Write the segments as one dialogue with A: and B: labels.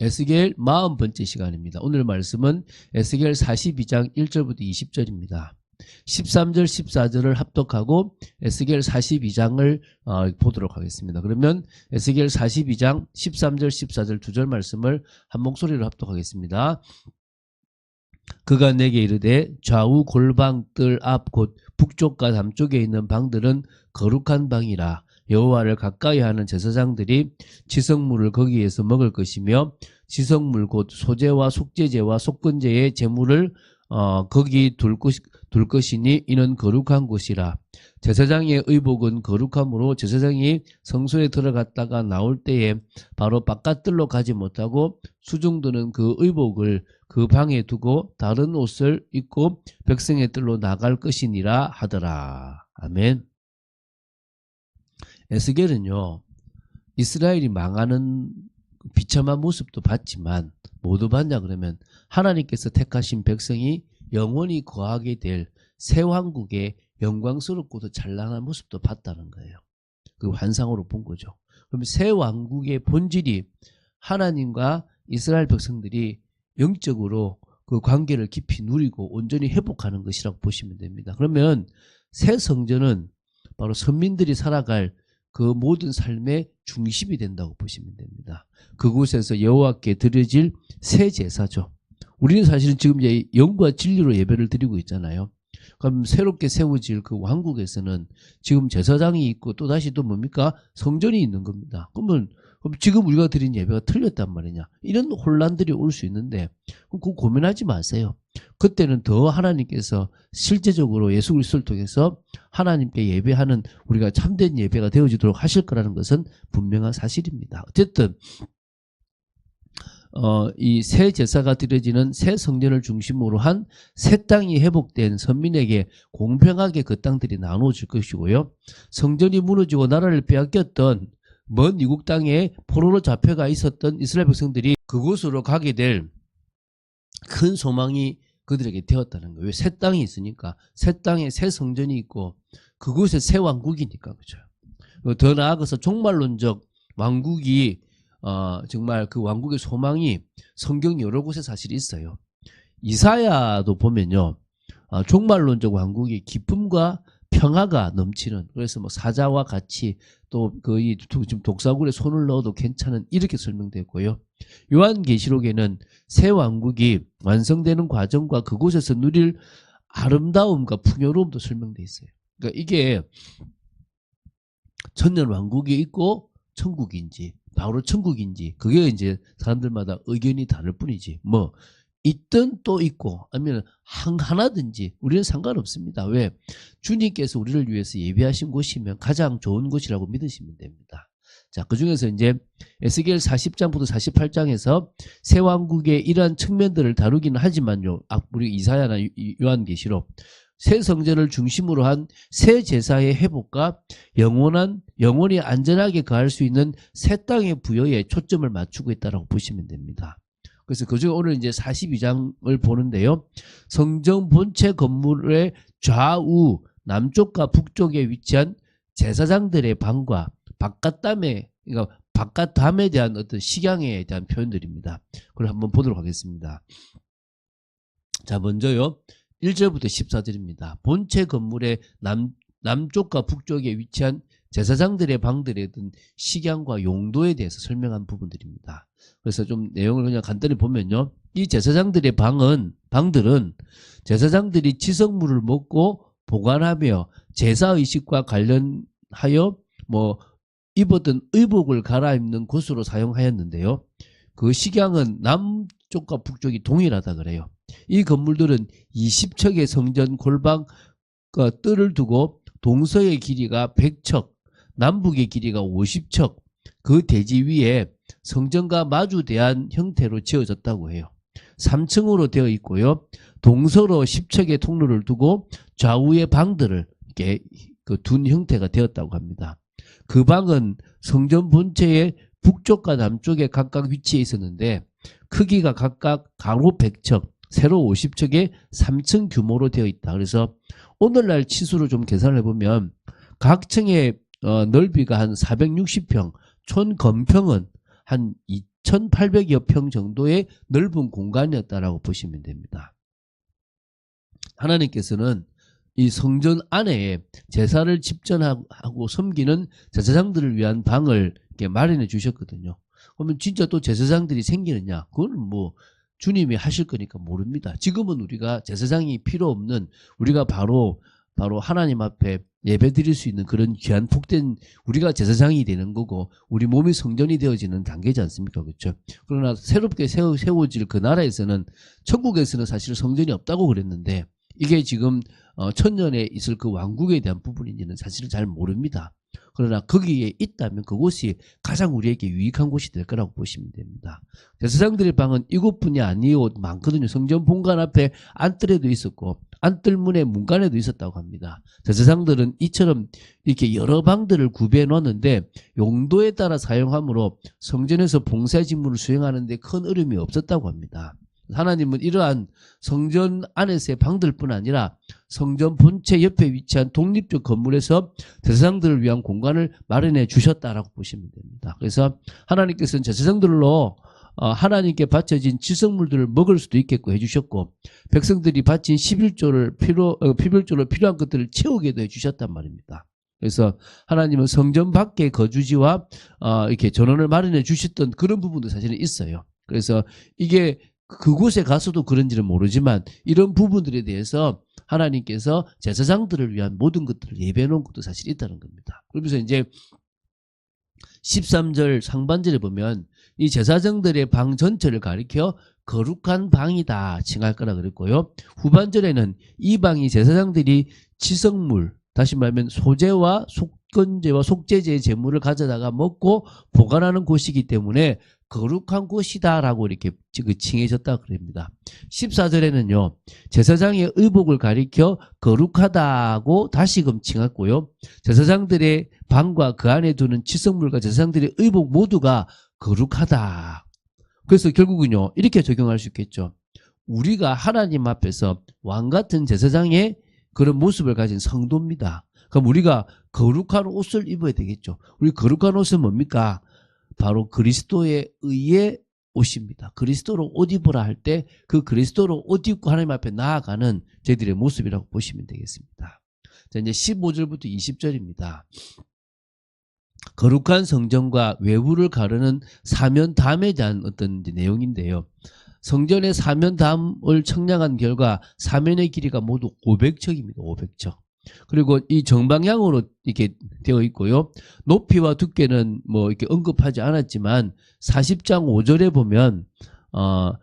A: 에스겔 40번째 시간입니다. 오늘 말씀은 에스겔 42장 1절부터 20절입니다. 13절, 14절을 합독하고 에스겔 42장을 보도록 하겠습니다. 그러면 에스겔 42장 13절, 14절 두 절 말씀을 한 목소리로 합독하겠습니다. 그가 내게 이르되 좌우 골방 뜰 앞 곧 북쪽과 남쪽에 있는 방들은 거룩한 방이라. 여호와를 가까이 하는 제사장들이 지성물을 거기에서 먹을 것이며 지성물 곧 소제와 속죄제와 속건제의 제물을 거기 둘 것이니 이는 거룩한 곳이라. 제사장의 의복은 거룩함으로 제사장이 성소에 들어갔다가 나올 때에 바로 바깥들로 가지 못하고 수종들은 그 의복을 그 방에 두고 다른 옷을 입고 백성의 뜰로 나갈 것이니라 하더라. 아멘. 에스겔은요, 이스라엘이 망하는 비참한 모습도 봤지만 모두 봤냐 그러면 하나님께서 택하신 백성이 영원히 거하게 될 새 왕국의 영광스럽고도 찬란한 모습도 봤다는 거예요. 그 환상으로 본 거죠. 그럼 새 왕국의 본질이 하나님과 이스라엘 백성들이 영적으로 그 관계를 깊이 누리고 온전히 회복하는 것이라고 보시면 됩니다. 그러면 새 성전은 바로 선민들이 살아갈 그 모든 삶의 중심이 된다고 보시면 됩니다. 그곳에서 여호와께 드려질 새 제사죠. 우리는 사실은 지금 이제 영과 진리로 예배를 드리고 있잖아요. 그럼 새롭게 세워질 그 왕국에서는 지금 제사장이 있고 또 다시 또 뭡니까? 성전이 있는 겁니다. 그러면 지금 우리가 드린 예배가 틀렸단 말이냐? 이런 혼란들이 올 수 있는데 그거 고민하지 마세요. 그때는 더 하나님께서 실제적으로 예수 그리스도를 통해서 하나님께 예배하는 우리가 참된 예배가 되어지도록 하실 거라는 것은 분명한 사실입니다. 어쨌든 이 새 제사가 드려지는 새 성전을 중심으로 한 새 땅이 회복된 선민에게 공평하게 그 땅들이 나눠질 것이고요. 성전이 무너지고 나라를 빼앗겼던 먼 이국 땅에 포로로 잡혀가 있었던 이스라엘 백성들이 그곳으로 가게 될 큰 소망이 그들에게 되었다는 거예요. 새 땅이 있으니까 새 땅에 새 성전이 있고 그곳에 새 왕국이니까 그죠. 더 나아가서 종말론적 왕국이 정말 그 왕국의 소망이 성경 여러 곳에 사실 있어요. 이사야도 보면요, 종말론적 왕국이 기쁨과 평화가 넘치는, 그래서 뭐 사자와 같이 또 거의 지금 독사굴에 손을 넣어도 괜찮은 이렇게 설명됐고요. 요한계시록에는 새 왕국이 완성되는 과정과 그곳에서 누릴 아름다움과 풍요로움도 설명돼 있어요. 그러니까 이게 천년 왕국이 있고 천국인지 바로 천국인지 그게 이제 사람들마다 의견이 다를 뿐이지 뭐 있든 또 있고 아니면 하나든지 우리는 상관없습니다. 왜? 주님께서 우리를 위해서 예비하신 곳이면 가장 좋은 곳이라고 믿으시면 됩니다. 자, 그 중에서 이제 에스겔 40장부터 48장에서 새 왕국의 이러한 측면들을 다루기는 하지만요. 우리 이사야나 요한계시록 새 성전을 중심으로 한 새 제사의 회복과 영원히 안전하게 거할 수 있는 새 땅의 부여에 초점을 맞추고 있다고 보시면 됩니다. 그래서 그중에 오늘 이제 42장을 보는데요. 성전 본체 건물의 좌우 남쪽과 북쪽에 위치한 제사장들의 방과 바깥담에, 그러니까 바깥담에 대한 어떤 식양에 대한 표현들입니다. 그걸 한번 보도록 하겠습니다. 자, 먼저요. 1절부터 14절입니다. 본체 건물의 남쪽과 북쪽에 위치한 제사장들의 방들에 든 식양과 용도에 대해서 설명한 부분들입니다. 그래서 좀 내용을 그냥 간단히 보면요. 이 제사장들의 방들은 제사장들이 지성물을 먹고 보관하며 제사의식과 관련하여 뭐 입었던 의복을 갈아입는 곳으로 사용하였는데요. 그 식양은 남쪽과 북쪽이 동일하다 그래요. 이 건물들은 20척의 성전 골방 뜰을 두고 동서의 길이가 100척, 남북의 길이가 50척, 그 대지 위에 성전과 마주대한 형태로 지어졌다고 해요. 3층으로 되어 있고요. 동서로 10척의 통로를 두고 좌우의 방들을 이렇게 둔 형태가 되었다고 합니다. 그 방은 성전 본체의 북쪽과 남쪽에 각각 위치해 있었는데 크기가 각각 가로 100척, 세로 50척의 3층 규모로 되어 있다. 그래서 오늘날 치수로 좀 계산을 해보면 각 층의 넓이가 한 460평, 총 건평은 한 1800여 평 정도의 넓은 공간이었다라고 보시면 됩니다. 하나님께서는 이 성전 안에 제사를 집전하고 섬기는 제사장들을 위한 방을 이렇게 마련해 주셨거든요. 그러면 진짜 또 제사장들이 생기느냐? 그거는 뭐 주님이 하실 거니까 모릅니다. 지금은 우리가 제사장이 필요 없는, 우리가 바로 하나님 앞에 예배 드릴 수 있는 그런 귀한 복된 우리가 제사장이 되는 거고, 우리 몸이 성전이 되어지는 단계지 않습니까? 그렇죠? 그러나 새롭게 세워질 그 나라에서는, 천국에서는 사실 성전이 없다고 그랬는데, 이게 지금 천년에 있을 그 왕국에 대한 부분인지는 사실은 잘 모릅니다. 그러나 거기에 있다면 그곳이 가장 우리에게 유익한 곳이 될 거라고 보시면 됩니다. 제사장들의 방은 이곳뿐이 아니고 많거든요. 성전 본관 앞에 안뜰에도 있었고 안뜰문의 문간에도 있었다고 합니다. 제사장들은 이처럼 이렇게 여러 방들을 구비해 놓았는데 용도에 따라 사용함으로 성전에서 봉사 직무를 수행하는 데 큰 어려움이 없었다고 합니다. 하나님은 이러한 성전 안에서의 방들뿐 아니라 성전 본체 옆에 위치한 독립적 건물에서 제사장들을 위한 공간을 마련해 주셨다라고 보시면 됩니다. 그래서 하나님께서는 제사장들로 하나님께 바쳐진 지성물들을 먹을 수도 있게끔 해주셨고, 백성들이 바친 11조를 필별조로 필요한 것들을 채우게도 해주셨단 말입니다. 그래서 하나님은 성전 밖에 거주지와 이렇게 전원을 마련해 주셨던 그런 부분도 사실은 있어요. 그래서 이게 그곳에 가서도 그런지는 모르지만 이런 부분들에 대해서 하나님께서 제사장들을 위한 모든 것들을 예배해 놓은 것도 사실 있다는 겁니다. 그러면서 이제 13절 상반절에 보면 이 제사장들의 방 전체를 가리켜 거룩한 방이다 칭할 거라 그랬고요. 후반절에는 이 방이 제사장들이 지성물, 다시 말하면 소제와 속건제와 속죄제의 제물을 가져다가 먹고 보관하는 곳이기 때문에 거룩한 곳이다 라고 이렇게 칭해졌다고 그럽니다. 14절에는요. 제사장의 의복을 가리켜 거룩하다고 다시금 칭했고요. 제사장들의 방과 그 안에 두는 지성물과 제사장들의 의복 모두가 거룩하다. 그래서 결국은요. 이렇게 적용할 수 있겠죠. 우리가 하나님 앞에서 왕같은 제사장의 그런 모습을 가진 성도입니다. 그럼 우리가 거룩한 옷을 입어야 되겠죠. 우리 거룩한 옷은 뭡니까? 바로 그리스도의 의의 옷입니다. 그리스도로 옷 입으라 할 때 그 그리스도로 옷 입고 하나님 앞에 나아가는 저희들의 모습이라고 보시면 되겠습니다. 자, 이제 15절부터 20절입니다. 거룩한 성전과 외부를 가르는 사면담에 대한 어떤 내용인데요. 성전의 사면담을 청량한 결과 사면의 길이가 모두 500척입니다. 500척. 그리고 이 정방향으로 이렇게 되어 있고요. 높이와 두께는 뭐 이렇게 언급하지 않았지만 40장 5절에 보면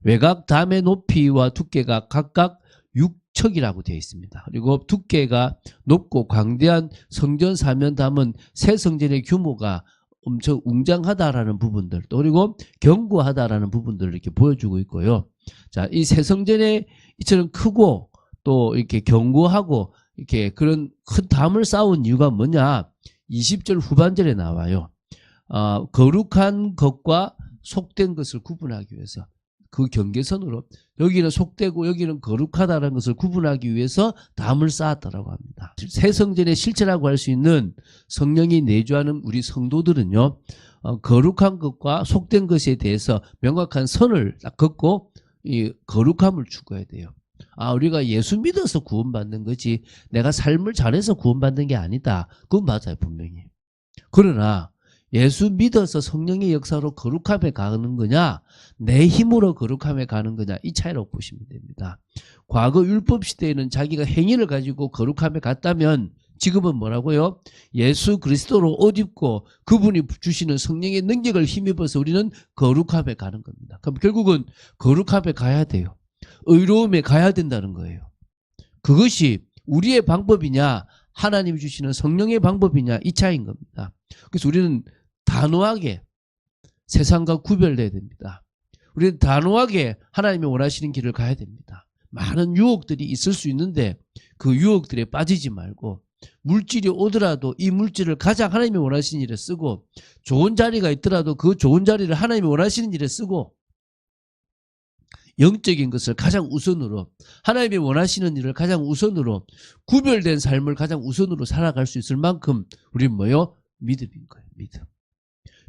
A: 외곽 담의 높이와 두께가 각각 6척이라고 되어 있습니다. 그리고 두께가 높고 광대한 성전 사면담은 새 성전의 규모가 엄청 웅장하다라는 부분들, 또 그리고 견고하다라는 부분들을 이렇게 보여주고 있고요. 자, 이 새 성전에 이처럼 크고 또 이렇게 견고하고 이렇게 그런 큰 담을 쌓은 이유가 뭐냐? 20절 후반절에 나와요. 거룩한 것과 속된 것을 구분하기 위해서 그 경계선으로 여기는 속되고 여기는 거룩하다는 것을 구분하기 위해서 담을 쌓았다라고 합니다. 새 성전의 실체라고 할 수 있는 성령이 내주하는 우리 성도들은요. 거룩한 것과 속된 것에 대해서 명확한 선을 딱 긋고 이 거룩함을 추구해야 돼요. 우리가 예수 믿어서 구원받는 거지 내가 삶을 잘해서 구원받는 게 아니다. 그건 맞아요, 분명히. 그러나 예수 믿어서 성령의 역사로 거룩함에 가는 거냐, 내 힘으로 거룩함에 가는 거냐, 이 차이라고 보시면 됩니다. 과거 율법 시대에는 자기가 행위를 가지고 거룩함에 갔다면 지금은 뭐라고요? 예수 그리스도로 옷 입고 그분이 주시는 성령의 능력을 힘입어서 우리는 거룩함에 가는 겁니다. 그럼 결국은 거룩함에 가야 돼요. 의로움에 가야 된다는 거예요. 그것이 우리의 방법이냐 하나님이 주시는 성령의 방법이냐 이 차이인 겁니다. 그래서 우리는 단호하게 세상과 구별돼야 됩니다. 우리는 단호하게 하나님이 원하시는 길을 가야 됩니다. 많은 유혹들이 있을 수 있는데 그 유혹들에 빠지지 말고 물질이 오더라도 이 물질을 가장 하나님이 원하시는 일에 쓰고, 좋은 자리가 있더라도 그 좋은 자리를 하나님이 원하시는 일에 쓰고, 영적인 것을 가장 우선으로, 하나님이 원하시는 일을 가장 우선으로, 구별된 삶을 가장 우선으로 살아갈 수 있을 만큼 우리는 뭐요? 믿음인 거예요.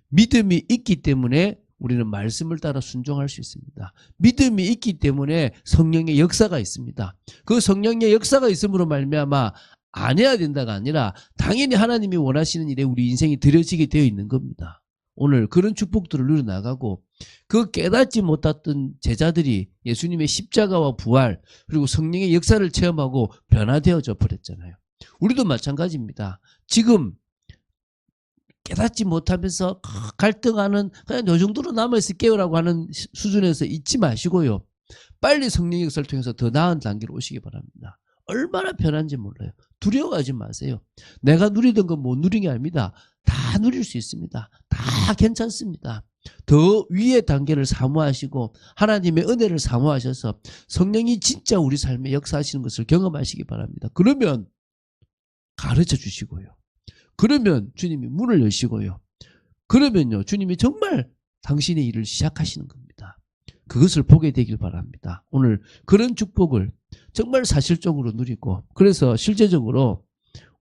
A: 믿음이 있기 때문에 우리는 말씀을 따라 순종할 수 있습니다. 믿음이 있기 때문에 성령의 역사가 있습니다. 그 성령의 역사가 있음으로 말미암아 안 해야 된다가 아니라 당연히 하나님이 원하시는 일에 우리 인생이 들여지게 되어 있는 겁니다. 오늘 그런 축복들을 누려나가고 그 깨닫지 못했던 제자들이 예수님의 십자가와 부활 그리고 성령의 역사를 체험하고 변화되어져 버렸잖아요. 우리도 마찬가지입니다. 지금 깨닫지 못하면서 갈등하는 그냥 요 정도로 남아있을게요라고 하는 수준에서 잊지 마시고요. 빨리 성령의 역사를 통해서 더 나은 단계로 오시기 바랍니다. 얼마나 편한지 몰라요. 두려워하지 마세요. 내가 누리던 건 못 누린 게 아닙니다. 다 누릴 수 있습니다. 다 괜찮습니다. 더 위의 단계를 사모하시고 하나님의 은혜를 사모하셔서 성령이 진짜 우리 삶에 역사하시는 것을 경험하시기 바랍니다. 그러면 가르쳐 주시고요. 그러면 주님이 문을 여시고요. 그러면요 주님이 정말 당신의 일을 시작하시는 겁니다. 그것을 보게 되길 바랍니다. 오늘 그런 축복을 정말 사실적으로 누리고 그래서 실제적으로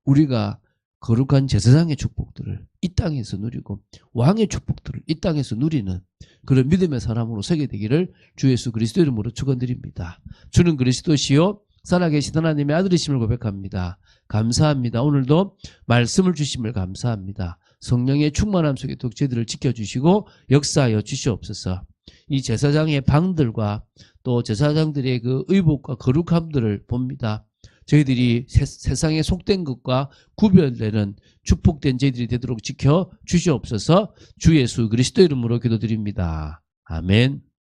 A: 우리가 거룩한 제사장의 축복들을 이 땅에서 누리고 왕의 축복들을 이 땅에서 누리는 그런 믿음의 사람으로 서게 되기를 주 예수 그리스도 이름으로 축원드립니다. 주는 그리스도시요 살아계신 하나님의 아들이심을 고백합니다. 감사합니다. 오늘도 말씀을 주심을 감사합니다. 성령의 충만함 속에 독재들을 지켜주시고 역사하여 주시옵소서. 이 제사장의 방들과 또 제사장들의 그 의복과 거룩함들을 봅니다. 저희들이 세상에 속된 것과 구별되는 축복된 저희들이 되도록 지켜 주시옵소서. 주 예수 그리스도 이름으로 기도드립니다. 아멘.